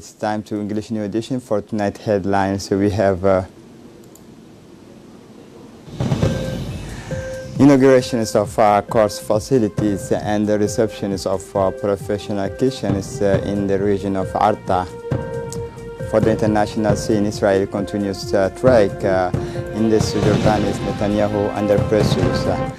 it's time to English New Edition for tonight headlines. So we have inaugurations of course facilities and the receptions of professional kitchens in the region of Arta. For the international scene, Israel continues to strike in the Cisjordanis Netanyahu under pressure.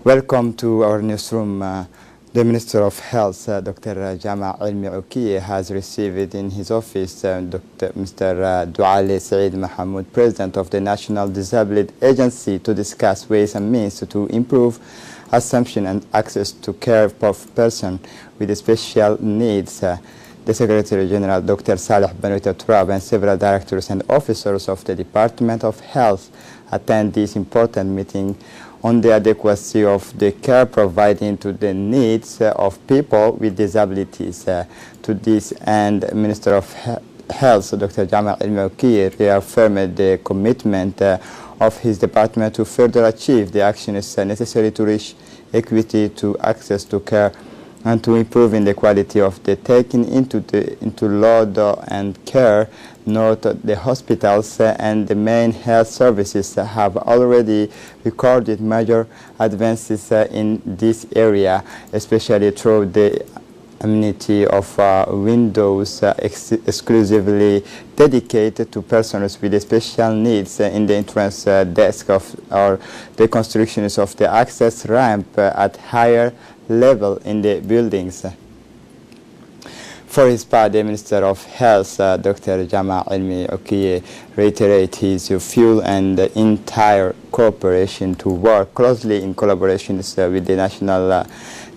Welcome to our newsroom. The Minister of Health, Dr. Jama Ilmi has received in his office Mr. Douale Saeed Mahmoud, President of the National Disability Agency, to discuss ways and means to improve assumption and access to care for persons with special needs. The Secretary General, Dr. Saleh Benoita Turab, and several directors and officers of the Department of Health attend this important meeting on the adequacy of the care providing to the needs of people with disabilities. To this end, Minister of Health, Dr. Jama Ilmi reaffirmed the commitment of his department to further achieve the actions necessary to reach equity to access to care and to improving the quality of the taking into load and care. Note the hospitals and the main health services have already recorded major advances in this area, especially through the amenity of windows exclusively dedicated to persons with special needs in the entrance desk or the constructions of the access ramp at higher level in the buildings. For his part, the Minister of Health, Dr. Jama Ilmi reiterated his full and entire cooperation to work closely in collaboration with the National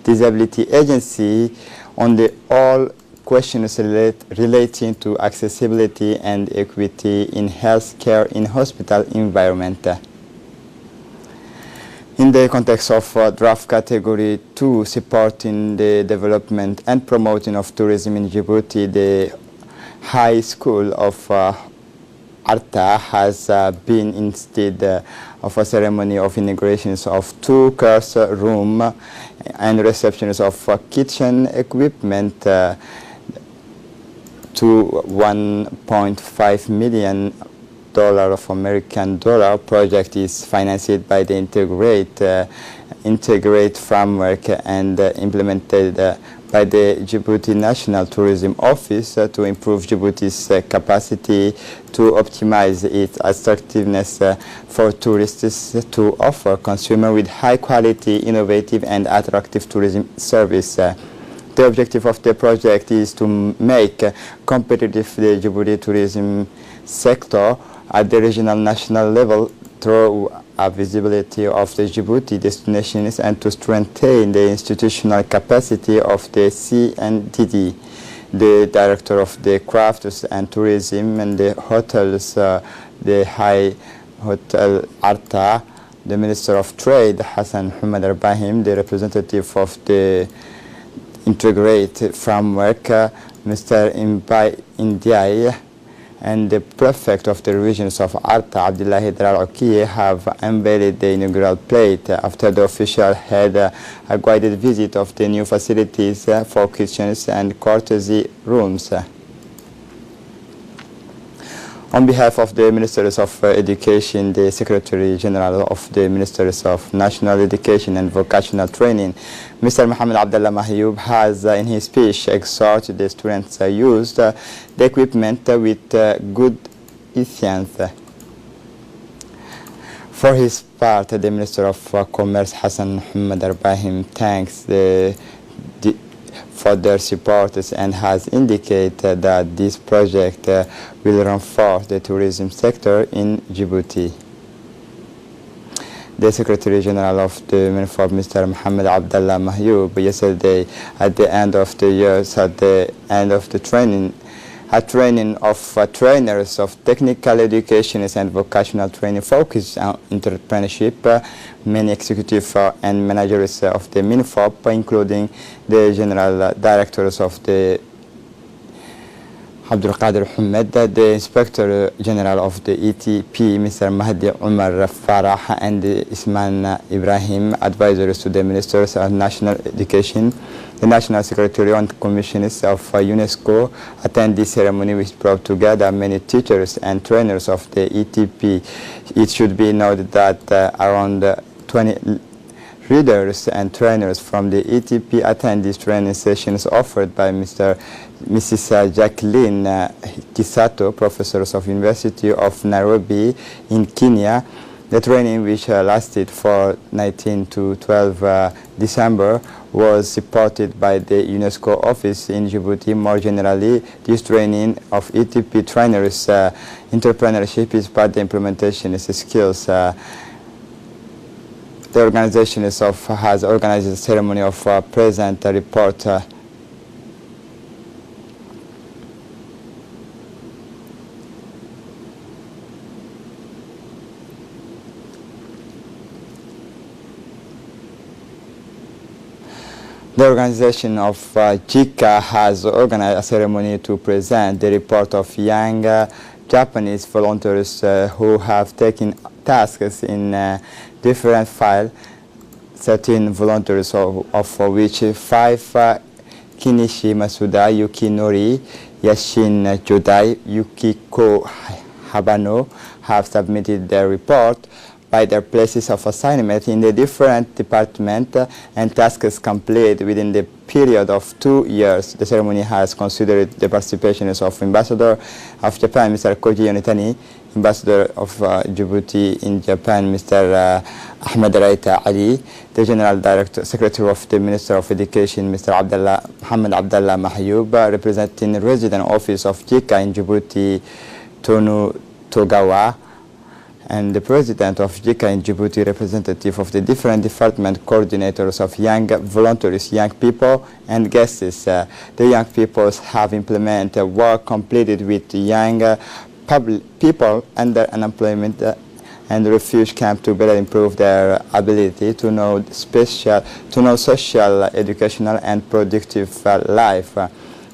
Disability Agency on all questions relating to accessibility and equity in health care in hospital environment. In the context of draft category 2, supporting the development and promoting of tourism in Djibouti, the High School of Arta has been instead of a ceremony of inaugurations of 2 course room and receptions of kitchen equipment to $1.5 million of American dollar. Project is financed by the Integrate framework and implemented by the Djibouti National Tourism Office to improve Djibouti's capacity to optimize its attractiveness for tourists to offer consumers with high quality, innovative and attractive tourism service. The objective of the project is to make competitive the Djibouti tourism sector at the regional national level through a visibility of the Djibouti destinations and to strengthen the institutional capacity of the CNDD. The Director of the Crafts and Tourism and the Hotels, the High Hotel Arta, the Minister of Trade, Hassan Muhammad Arbahim, the representative of the Integrate framework, Mr. Indiaye, and the prefect of the regions of Arta, Abdullahi Drar have unveiled the inaugural plate after the official had a guided visit of the new facilities for kitchens and courtesy rooms. On behalf of the Ministers of Education, the Secretary General of the Ministers of National Education and Vocational Training, Mr. Mohammed Abdullah Mahyub, has in his speech exhorted the students to use the equipment with good ethics. For his part, the Minister of Commerce, Hassan Muhammad Arbahim, thanks for their support and has indicated that this project will reinforce the tourism sector in Djibouti. The Secretary General of the MINFOB, Mr. Mohammed Abdullah Mahyub, yesterday at the end of the year, at the end of the training of trainers of technical education and vocational training focused on entrepreneurship. Many executives and managers of the MINFOB, including the general directors of the Abdul Qadir Humed, the Inspector General of the ETP, Mr. Mahdi Umar Farah, and Isman Ibrahim, advisors to the Ministers of National Education, the National Secretary and Commissioners of UNESCO, attend this ceremony, which brought together many teachers and trainers of the ETP. It should be noted that around 20 readers and trainers from the ETP attend these training sessions offered by Mrs. Jacqueline Kisato, professors of University of Nairobi in Kenya. The training, which lasted for 19 to 12 December, was supported by the UNESCO office in Djibouti. More generally, this training of ETP trainers, entrepreneurship is part of the implementation skills. The organization itself has organized a ceremony of present report. The organization of JICA has organized a ceremony to present the report of young Japanese volunteers who have taken tasks in different files, 13 volunteers of which 5 Kinishi Masuda, Yuki Nori, Yashin Jodai, Yukiko Habano have submitted their report by their places of assignment in the different departments and tasks completed within the period of 2 years. The ceremony has considered the participation of Ambassador of Japan, Mr. Koji Yonitani, Ambassador of Djibouti in Japan, Mr. Ahmed Raita Ali, the General Director, Secretary of the Minister of Education, Mr. Mohammed Abdallah Mahyoub, representing the resident office of JICA in Djibouti, Tonu Togawa, and the President of JICA in Djibouti, representative of the different department coordinators of young volunteers, young people, and guests. The young people have implemented work completed with young people under unemployment and refuge camp to better improve their ability to know social, educational, and productive life.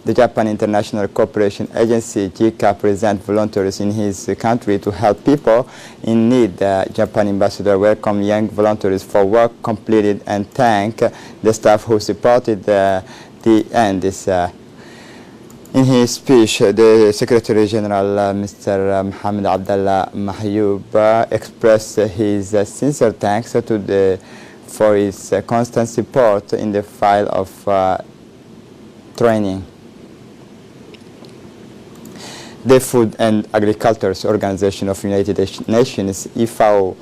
The Japan International Cooperation Agency, JICA, presents volunteers in his country to help people in need. The Japan ambassador welcomed young volunteers for work completed and thanked the staff who supported the end. In his speech, the Secretary General, Mr. Mohammed Abdallah Mahyoub, expressed his sincere thanks for his constant support in the field of training. The Food and Agriculture Organization of United Nations, IFAO,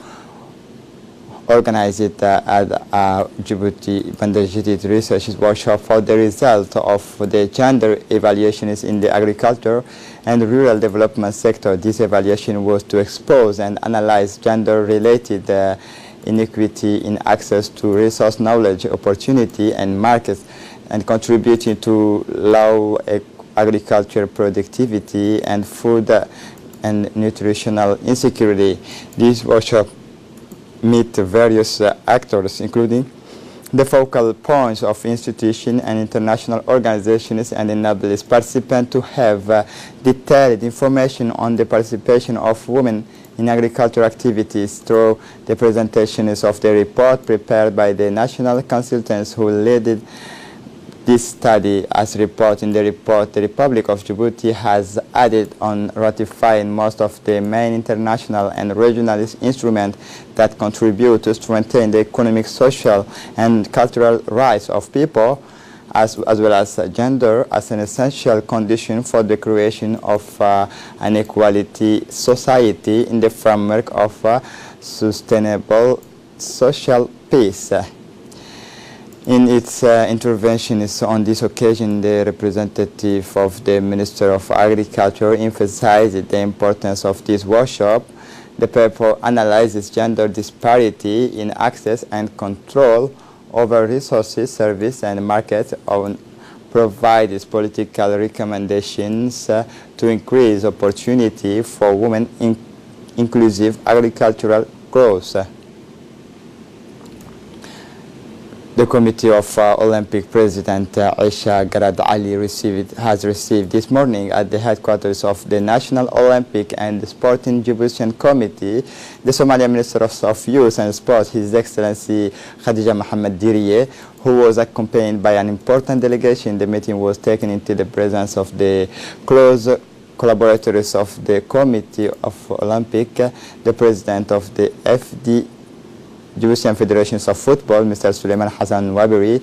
organized it at Djibouti Bandar Research Workshop for the result of the gender evaluations in the agriculture and rural development sector. This evaluation was to expose and analyze gender-related inequity in access to resource knowledge, opportunity, and markets, and contributing to low agriculture productivity and food and nutritional insecurity. This workshop meet various actors, including the focal points of institutions and international organizations, and enables participants to have detailed information on the participation of women in agricultural activities through the presentations of the report prepared by the national consultants who led this study. As reported in the report, the Republic of Djibouti has added on ratifying most of the main international and regional instruments that contribute to strengthen the economic, social, and cultural rights of people, as well as gender, as an essential condition for the creation of an equality society in the framework of sustainable social peace. In its interventions on this occasion, the representative of the Minister of Agriculture emphasized the importance of this workshop. The paper analyzes gender disparity in access and control over resources, service, and markets, and provides political recommendations to increase opportunity for women in inclusive agricultural growth. The Committee of Olympic President Aisha Garad Ali has received this morning at the headquarters of the National Olympic and Sporting Djibouti Committee the Somalia Minister of Youth and Sport, His Excellency Khadija Mohammed Diriye, who was accompanied by an important delegation. The meeting was taken into the presence of the close collaborators of the Committee of Olympic, the President of the FD Djiboutian Federations of Football, Mr. Suleiman Hassan Wabiri.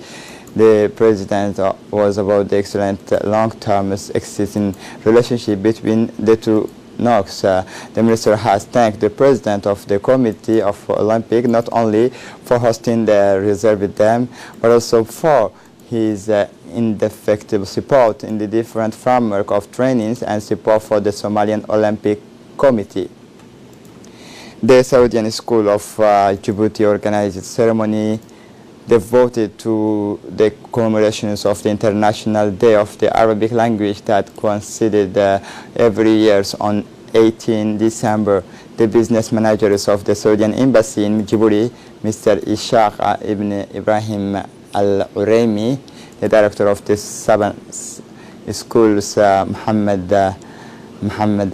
The President was about the excellent long-term existing relationship between the two NOCs. The Minister has thanked the President of the Committee of Olympic not only for hosting the reserved dam, but also for his indefatigable support in the different framework of trainings and support for the Somalian Olympic Committee. The Saudian School of Djibouti organized a ceremony devoted to the commemorations of the International Day of the Arabic Language that coincided every year on 18 December. The business managers of the Saudian Embassy in Djibouti, Mr. Ishaq Ibn Ibrahim Al-Uraimi, the director of the seven schools, Muhammad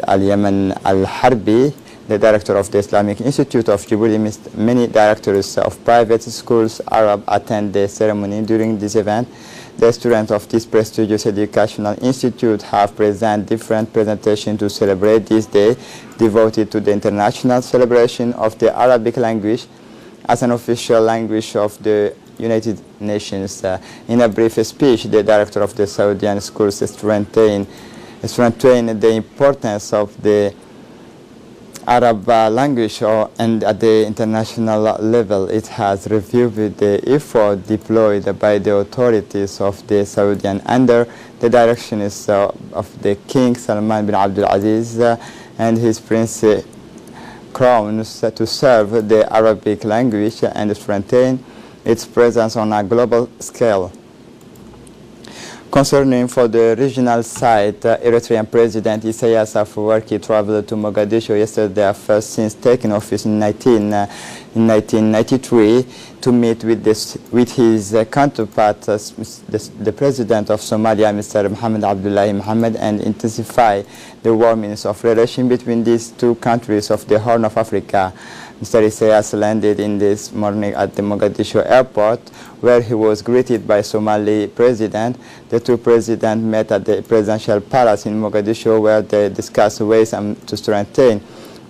Al-Yaman Al-Harbi, the director of the Islamic Institute of Djibouti. Many directors of private schools Arab attend the ceremony. During this event, the students of this prestigious educational institute have presented different presentations to celebrate this day devoted to the international celebration of the Arabic language as an official language of the United Nations. In a brief speech, the director of the Saudian schools strengthened the importance of the Arab language and at the international level. It has reviewed the effort deployed by the authorities of the Saudian under the direction of the King Salman bin Abdul Aziz and his Prince Crowns to serve the Arabic language and strengthen its presence on a global scale. Concerning for the regional side, Eritrean President Isaias Afwerki traveled to Mogadishu yesterday, first since taking office in 1993, to meet with his counterpart, the President of Somalia, Mr. Mohamed Abdullahi Mohamed, and intensify the warmings of relation between these two countries of the Horn of Africa. Mr. Isaias landed in this morning at the Mogadishu airport, where he was greeted by Somali President. The two presidents met at the Presidential Palace in Mogadishu, where they discussed ways to strengthen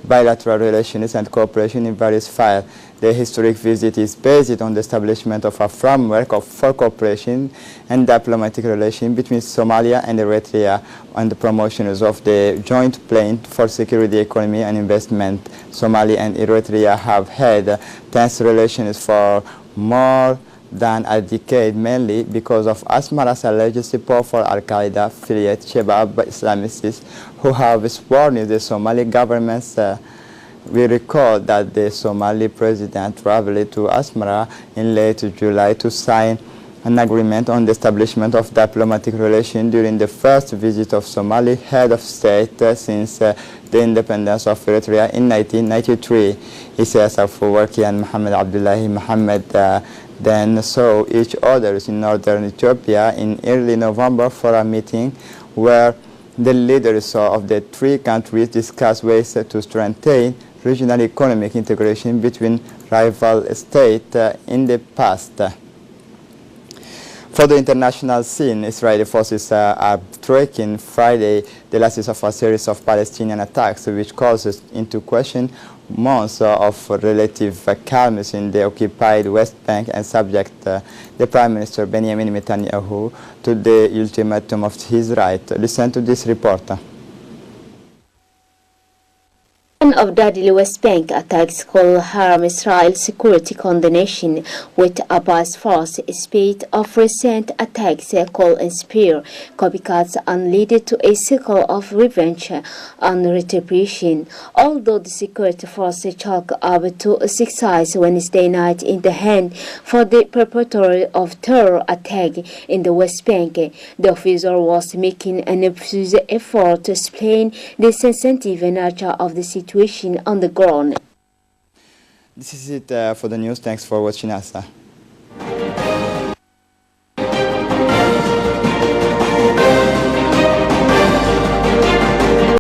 bilateral relations and cooperation in various fields. The historic visit is based on the establishment of a framework for cooperation and diplomatic relations between Somalia and Eritrea and the promotions of the joint plan for security, economy and investment. Somalia and Eritrea have had tense relations for more than a decade, mainly because of Asmara's alleged support for Al-Qaeda affiliate Shabab Islamists who have sworn the Somali government's. We recall that the Somali president traveled to Asmara in late July to sign an agreement on the establishment of diplomatic relations during the first visit of Somali head of state since the independence of Eritrea in 1993. Isaias Afwerki and Mohamed Abdullahi Mohamed then saw each other in northern Ethiopia in early November for a meeting where the leaders of the three countries discussed ways to strengthen regional economic integration between rival states in the past. For the international scene, Israeli forces are tracking Friday the last of a series of Palestinian attacks, which calls into question months of relative calmness in the occupied West Bank and subject the Prime Minister Benjamin Netanyahu to the ultimatum of his right. Listen to this report. Of deadly West Bank attacks call harm Israel's security condemnation, with Abbas force spate of recent attacks call inspire copycats and lead to a cycle of revenge and retribution. Although the security force chalk up to success Wednesday night in the hand for the perpetrator of terror attack in the West Bank, the officer was making an effort to explain the sensitive nature of the situation on the ground. This is it for the news. Thanks for watching us.